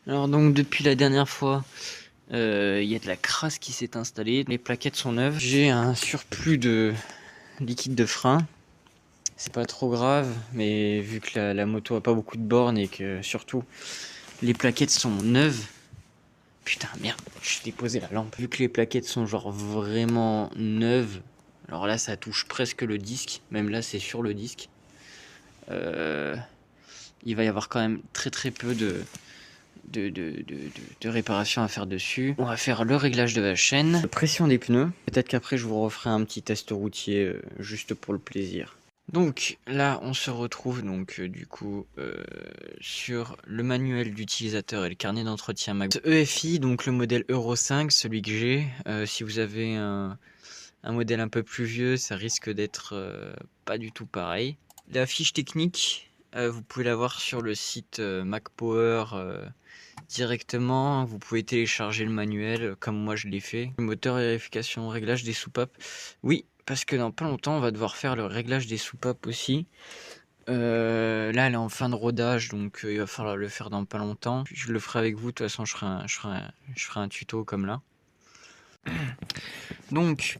Alors donc depuis la dernière fois, il y a de la crasse qui s'est installée. Les plaquettes sont neuves. J'ai un surplus de liquide de frein. C'est pas trop grave, mais vu que la moto a pas beaucoup de bornes et que surtout les plaquettes sont neuves. Putain merde, j'ai déposé la lampe. Vu que les plaquettes sont genre vraiment neuves, alors là ça touche presque le disque. Même là c'est sur le disque. Il va y avoir quand même très peu de réparation à faire dessus. On va faire le réglage de la chaîne, pression des pneus. Peut-être qu'après je vous referai un petit test routier juste pour le plaisir. Donc là on se retrouve donc du coup sur le manuel d'utilisateur et le carnet d'entretien EFI, donc le modèle Euro 5, celui que j'ai. Si vous avez un modèle un peu plus vieux, ça risque d'être pas du tout pareil. La fiche technique, vous pouvez la voir sur le site MacPower directement. Vous pouvez télécharger le manuel comme moi je l'ai fait. Le moteur et vérification, réglage des soupapes. Oui, parce que dans pas longtemps on va devoir faire le réglage des soupapes aussi. Là elle est en fin de rodage, donc il va falloir le faire dans pas longtemps. Puis je le ferai avec vous, de toute façon je ferai un tuto comme là. Donc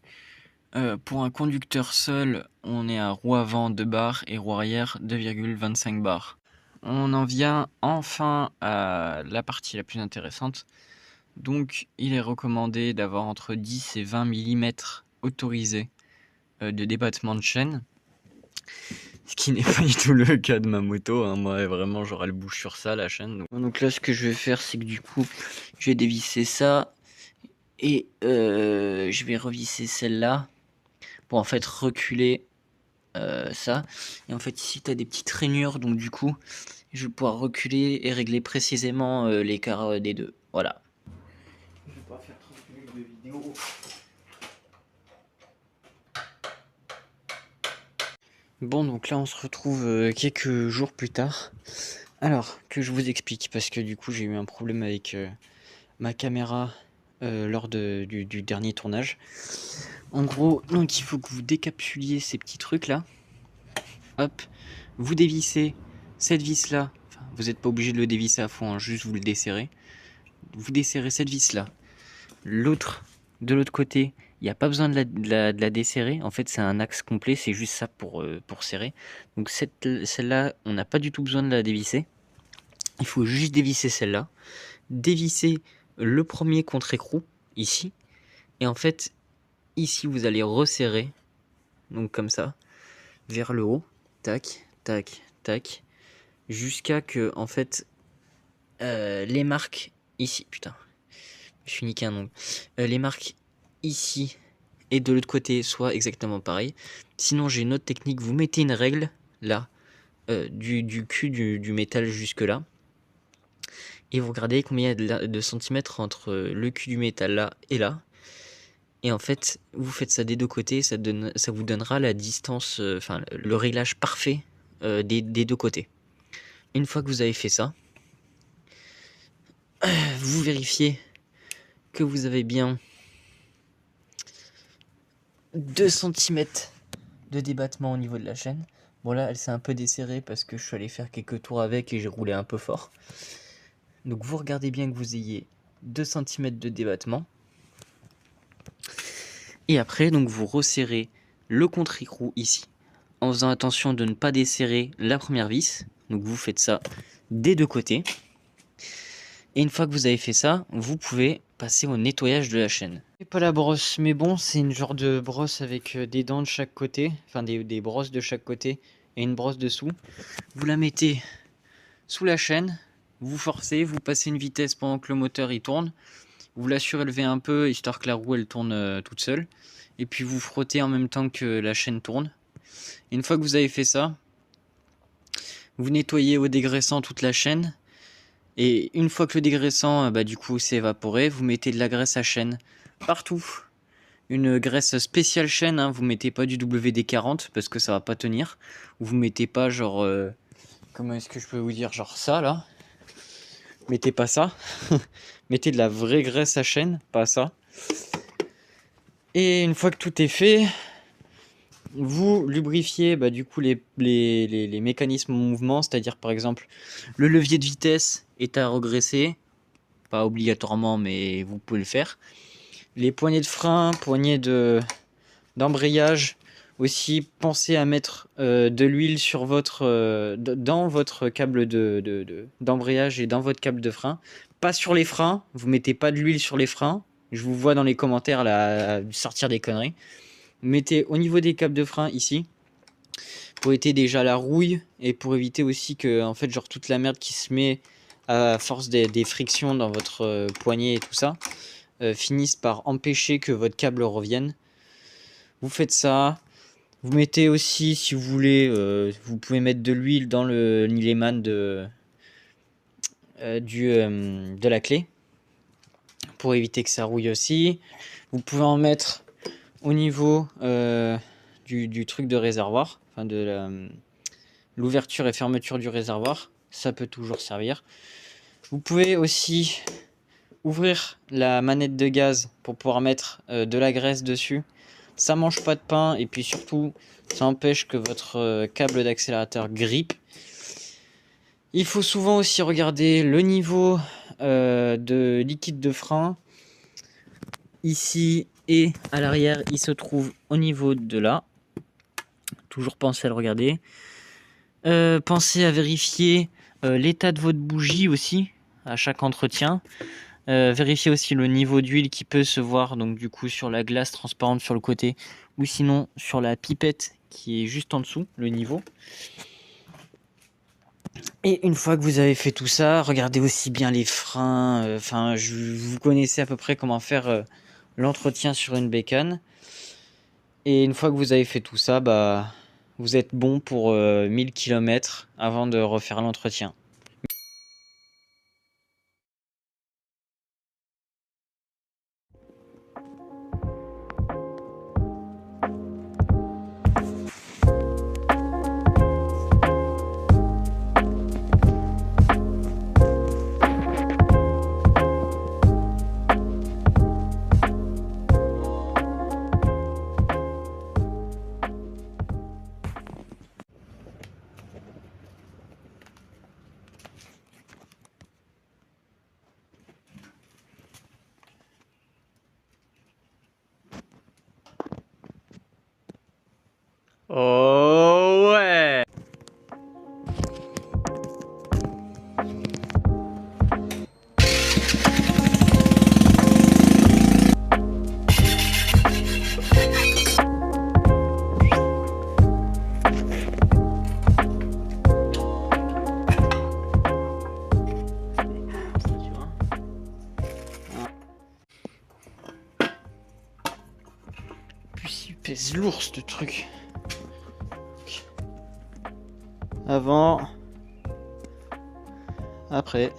pour un conducteur seul, on est à roue avant 2 bars et roue arrière 2,25 bars. On en vient enfin à la partie la plus intéressante. Donc il est recommandé d'avoir entre 10 et 20 mm autorisés de débattement de chaîne. Ce qui n'est pas du tout le cas de ma moto, hein. Moi vraiment genre elle bouge sur ça la chaîne. Donc là ce que je vais faire, c'est que du coup je vais dévisser ça et je vais revisser celle-là pour en fait reculer ça. Et en fait ici tu as des petites rainures, donc du coup je vais pouvoir reculer et régler précisément l'écart des deux. Voilà. Je vais pas faire 30 minutes de vidéo. Bon, donc là on se retrouve quelques jours plus tard. Alors que je vous explique, parce que du coup j'ai eu un problème avec ma caméra lors du dernier tournage. En gros, donc il faut que vous décapsuliez ces petits trucs là. Hop, vous dévissez cette vis là. Enfin, vous n'êtes pas obligé de le dévisser à fond, hein, juste vous le desserrez. Vous desserrez cette vis là. L'autre, de l'autre côté, il n'y a pas besoin de la desserrer. En fait, c'est un axe complet, c'est juste ça pour serrer. Donc celle-là, on n'a pas du tout besoin de la dévisser. Il faut juste dévisser celle-là. Dévisser le premier contre-écrou, ici. Et en fait, ici, vous allez resserrer. Donc comme ça, vers le haut. Tac, tac, tac. Jusqu'à que, en fait, les marques ici... Putain, je suis niqué un ongle. Les marques ici et de l'autre côté soient exactement pareil. Sinon, j'ai une autre technique. Vous mettez une règle, là, du cul du métal jusque là. Et vous regardez combien il y a de centimètres entre le cul du métal là et là. Et en fait, vous faites ça des deux côtés, ça vous donnera la distance, enfin le réglage parfait des deux côtés. Une fois que vous avez fait ça, vous vérifiez que vous avez bien 2 cm de débattement au niveau de la chaîne. Bon là, elle s'est un peu desserrée parce que je suis allé faire quelques tours avec et j'ai roulé un peu fort. Donc vous regardez bien que vous ayez 2 cm de débattement. Et après, donc vous resserrez le contre-écrou ici, en faisant attention de ne pas desserrer la première vis. Donc vous faites ça des deux côtés. Et une fois que vous avez fait ça, vous pouvez passer au nettoyage de la chaîne. C'est pas la brosse, mais bon, c'est une genre de brosse avec des dents de chaque côté, enfin des brosses de chaque côté et une brosse dessous. Vous la mettez sous la chaîne, vous forcez, vous passez une vitesse pendant que le moteur il tourne. Vous la surélevez un peu, histoire que la roue elle tourne toute seule. Et puis vous frottez en même temps que la chaîne tourne. Et une fois que vous avez fait ça, vous nettoyez au dégraissant toute la chaîne. Et une fois que le dégraissant du coup s'est évaporé, vous mettez de la graisse à chaîne partout. Une graisse spéciale chaîne, hein, vous mettez pas du WD-40 parce que ça va pas tenir. Vous mettez pas genre... comment est-ce que je peux vous dire, genre ça là. Mettez pas ça. Mettez de la vraie graisse à chaîne, pas ça. Et une fois que tout est fait, vous lubrifiez du coup les mécanismes en mouvement, c'est-à-dire par exemple le levier de vitesse est à regresser, pas obligatoirement, mais vous pouvez le faire. Les poignées de frein, d'embrayage. Aussi, pensez à mettre de l'huile sur dans votre câble d'embrayage et dans votre câble de frein. Pas sur les freins, vous mettez pas de l'huile sur les freins. Je vous vois dans les commentaires là, à sortir des conneries. Mettez au niveau des câbles de frein ici, pour éviter déjà la rouille et pour éviter aussi que en fait, genre toute la merde qui se met à force des frictions dans votre poignet et tout ça, finissent par empêcher que votre câble revienne. Vous faites ça. Vous mettez aussi, si vous voulez, vous pouvez mettre de l'huile dans le Nileman de la clé pour éviter que ça rouille aussi. Vous pouvez en mettre au niveau du truc de réservoir, enfin de l'ouverture et fermeture du réservoir. Ça peut toujours servir. Vous pouvez aussi ouvrir la manette de gaz pour pouvoir mettre de la graisse dessus. Ça mange pas de pain et puis surtout ça empêche que votre câble d'accélérateur grippe. Il faut souvent aussi regarder le niveau de liquide de frein. Ici et à l'arrière, il se trouve au niveau de là. Toujours pensez à le regarder. Pensez à vérifier l'état de votre bougie aussi à chaque entretien. Vérifiez aussi le niveau d'huile qui peut se voir donc du coup sur la glace transparente sur le côté ou sinon sur la pipette qui est juste en dessous le niveau. Et une fois que vous avez fait tout ça, regardez aussi bien les freins. Vous connaissez à peu près comment faire l'entretien sur une bécane. Et une fois que vous avez fait tout ça, bah vous êtes bon pour 1000 km avant de refaire l'entretien. Oh ouais! Puis il pèse lourd ce truc. Avant, après.